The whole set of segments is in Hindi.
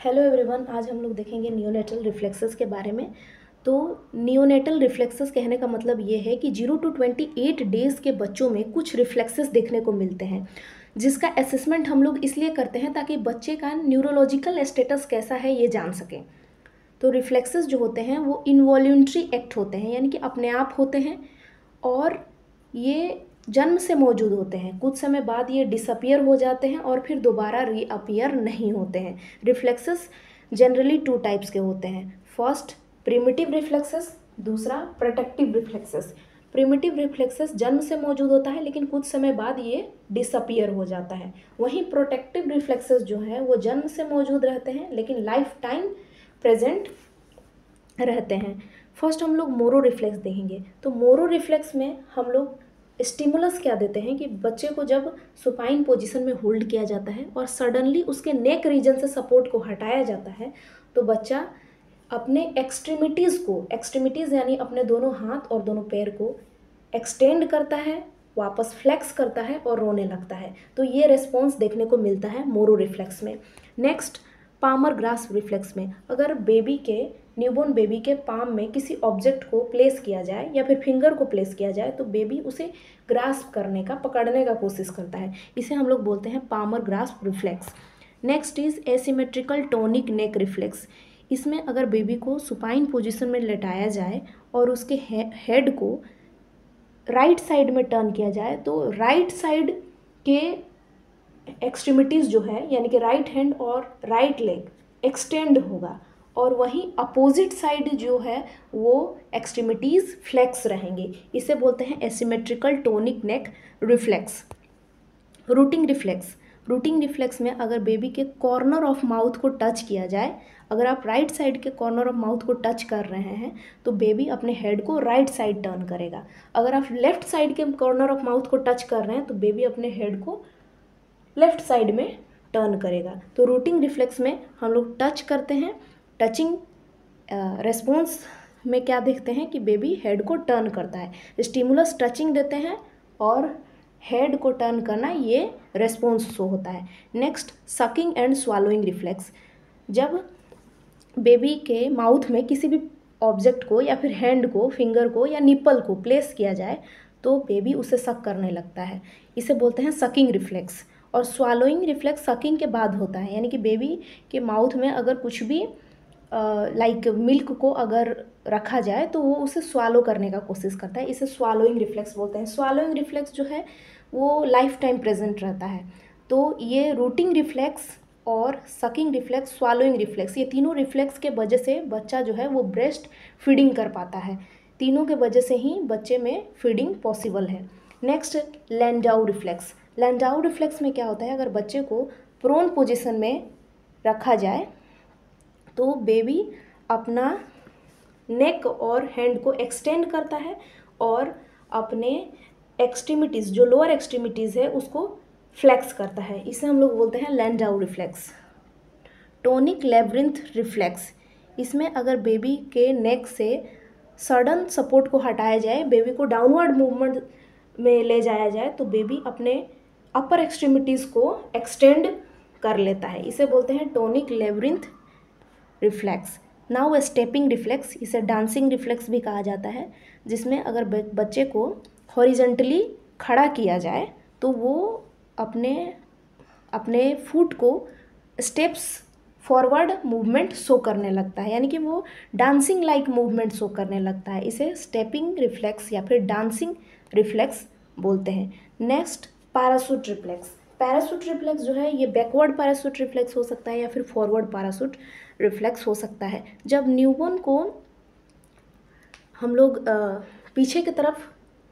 हेलो एवरीवन, आज हम लोग देखेंगे नियोनेटल रिफ्लेक्सेस के बारे में। तो नियोनेटल रिफ्लेक्सेस कहने का मतलब ये है कि 0 to 28 डेज़ के बच्चों में कुछ रिफ्लेक्सेस देखने को मिलते हैं, जिसका असेसमेंट हम लोग इसलिए करते हैं ताकि बच्चे का न्यूरोलॉजिकल स्टेटस कैसा है ये जान सकें। तो रिफ्लेक्सेस जो होते हैं वो इनवॉल्यूंट्री एक्ट होते हैं, यानी कि अपने आप होते हैं और ये जन्म से मौजूद होते हैं। कुछ समय बाद ये डिसअपियर हो जाते हैं और फिर दोबारा रीअपियर नहीं होते हैं। रिफ्लेक्सेस जनरली 2 टाइप्स के होते हैं। फर्स्ट प्रिमिटिव रिफ्लेक्सेस, दूसरा प्रोटेक्टिव रिफ्लेक्सेस। प्रिमिटिव रिफ्लेक्सेस जन्म से मौजूद होता है लेकिन कुछ समय बाद ये डिसअपियर हो जाता है। वहीं प्रोटेक्टिव रिफ्लेक्सेस जो है वो जन्म से मौजूद रहते हैं लेकिन लाइफ टाइम प्रेजेंट रहते हैं। फर्स्ट हम लोग मोरो रिफ्लेक्स देखेंगे। तो मोरो रिफ्लेक्स में हम लोग स्टिमुलस क्या देते हैं कि बच्चे को जब सुपाइन पोजीशन में होल्ड किया जाता है और सडनली उसके नेक रीजन से सपोर्ट को हटाया जाता है तो बच्चा अपने एक्सट्रीमिटीज़ यानी अपने दोनों हाथ और दोनों पैर को एक्सटेंड करता है, वापस फ्लेक्स करता है और रोने लगता है। तो ये रिस्पॉन्स देखने को मिलता है मोरो रिफ्लेक्स में। नेक्स्ट पामर ग्रास्प रिफ्लेक्स में अगर न्यूबॉर्न बेबी के पाम में किसी ऑब्जेक्ट को प्लेस किया जाए या फिर फिंगर को प्लेस किया जाए तो बेबी उसे ग्रास्प करने का, पकड़ने का कोशिश करता है। इसे हम लोग बोलते हैं palmar grasp reflex. Next is asymmetrical tonic neck reflex. इसमें अगर बेबी को सुपाइन पोजीशन में लेटाया जाए और उसके हेड को राइट साइड में टर्न किया जाए तो राइट साइड के एक्सट्रीमिटीज़ जो है यानी कि राइट हैंड और राइट लेग एक्सटेंड होगा और वहीं अपोजिट साइड जो है वो एक्सट्रीमिटीज़ फ्लेक्स रहेंगे। इसे बोलते हैं asymmetrical tonic neck reflex. Routing reflex में अगर बेबी के कॉर्नर ऑफ माउथ को टच किया जाए, अगर आप राइट साइड के कॉर्नर ऑफ माउथ को टच कर रहे हैं तो बेबी अपने हेड को राइट साइड टर्न करेगा। अगर आप लेफ्ट साइड के कॉर्नर ऑफ माउथ को टच कर रहे हैं तो बेबी अपने हेड को लेफ्ट साइड में टर्न करेगा। तो रूटिंग रिफ्लेक्स में हम लोग टच करते हैं। टचिंग रेस्पॉन्स में क्या देखते हैं कि बेबी हेड को टर्न करता है। स्टिमुलस टचिंग देते हैं और हेड को टर्न करना, ये रेस्पॉन्स शो होता है। Next sucking and swallowing reflex. जब बेबी के माउथ में किसी भी ऑब्जेक्ट को या फिर हैंड को, फिंगर को या निप्पल को प्लेस किया जाए तो बेबी उसे सक करने लगता है। इसे बोलते हैं सकिंग रिफ्लेक्स। और स्वालोइंग रिफ्लेक्स सकिंग के बाद होता है, यानी कि बेबी के माउथ में अगर कुछ भी लाइक मिल्क को अगर रखा जाए तो वो उसे स्वालो करने का कोशिश करता है। इसे स्वालोइंग रिफ्लेक्स बोलते हैं। स्वालोइंग रिफ्लेक्स जो है वो लाइफ टाइम प्रेजेंट रहता है। तो ये रूटिंग रिफ्लेक्स और सकिंग रिफ्लेक्स, स्वालोइंग रिफ्लेक्स, ये तीनों रिफ्लेक्स के वजह से बच्चा जो है वो ब्रेस्ट फीडिंग कर पाता है। तीनों के वजह से ही बच्चे में फीडिंग पॉसिबल है। Next Landau reflex. Landau reflex में क्या होता है, अगर बच्चे को प्रोन पोजीशन में रखा जाए तो बेबी अपना नेक और हैंड को एक्सटेंड करता है और अपने एक्सट्रीमिटीज़, जो लोअर एक्सट्रीमिटीज़ है, उसको फ्लेक्स करता है। इसे हम लोग बोलते हैं लैंडाउ रिफ्लेक्स। Tonic labyrinth reflex. इसमें अगर बेबी के नेक से सडन सपोर्ट को हटाया जाए, बेबी को डाउनवर्ड मूवमेंट में ले जाया जाए तो बेबी अपने अपर एक्सट्रीमिटीज़ को एक्सटेंड कर लेता है। इसे बोलते हैं tonic labyrinth reflex. Now stepping reflex, इसे डांसिंग रिफ्लेक्स भी कहा जाता है, जिसमें अगर बच्चे को हॉरिजॉन्टली खड़ा किया जाए तो वो अपने फुट को स्टेप्स फॉरवर्ड मूवमेंट शो करने लगता है, यानी कि वो डांसिंग लाइक मूवमेंट शो करने लगता है। इसे स्टेपिंग रिफ्लेक्स या फिर डांसिंग रिफ्लेक्स बोलते हैं। Next parachute reflex. Parachute reflex जो है ये बैकवर्ड पैराशूट रिफ्लेक्स हो सकता है या फिर फॉरवर्ड पैराशूट रिफ्लेक्स हो सकता है। जब न्यूबॉर्न को हम लोग पीछे की तरफ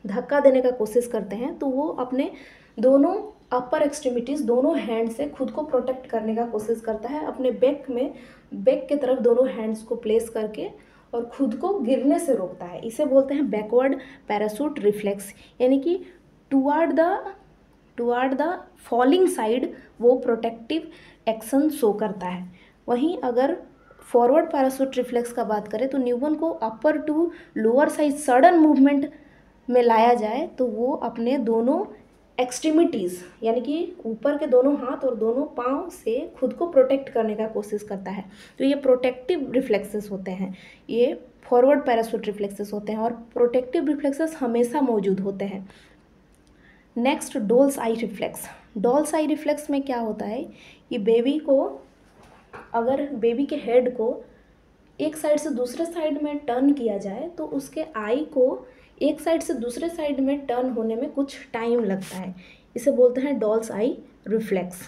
धक्का देने का कोशिश करते हैं तो वो अपने दोनों अपर एक्सट्रीमिटीज़, दोनों हैंड से खुद को प्रोटेक्ट करने का कोशिश करता है, अपने बैक के तरफ दोनों हैंड्स को प्लेस करके और खुद को गिरने से रोकता है। इसे बोलते हैं बैकवर्ड पैराशूट रिफ्लेक्स, यानी कि टुवार्ड द फॉलिंग साइड वो प्रोटेक्टिव एक्शन शो करता है। वहीं अगर फॉरवर्ड पैराशूट रिफ्लेक्स का बात करें तो न्यूबॉर्न को upper two lower side sudden movement में लाया जाए तो वो अपने दोनों एक्सट्रीमिटीज़ यानी कि ऊपर के दोनों हाथ और दोनों पाँव से खुद को प्रोटेक्ट करने का कोशिश करता है। तो ये प्रोटेक्टिव रिफ्लेक्सेस होते हैं, ये फॉरवर्ड पैराशूट रिफ्लेक्सेस होते हैं और प्रोटेक्टिव रिफ्लेक्सेस हमेशा मौजूद होते हैं। नेक्स्ट डॉल्स आई रिफ्लेक्स। डॉल्स आई रिफ्लेक्स में क्या होता है कि बेबी को, अगर बेबी के हेड को एक साइड से दूसरे साइड में टर्न किया जाए तो उसके आई को एक साइड से दूसरे साइड में टर्न होने में कुछ टाइम लगता है, इसे बोलते हैं डॉल्स आई रिफ्लेक्स।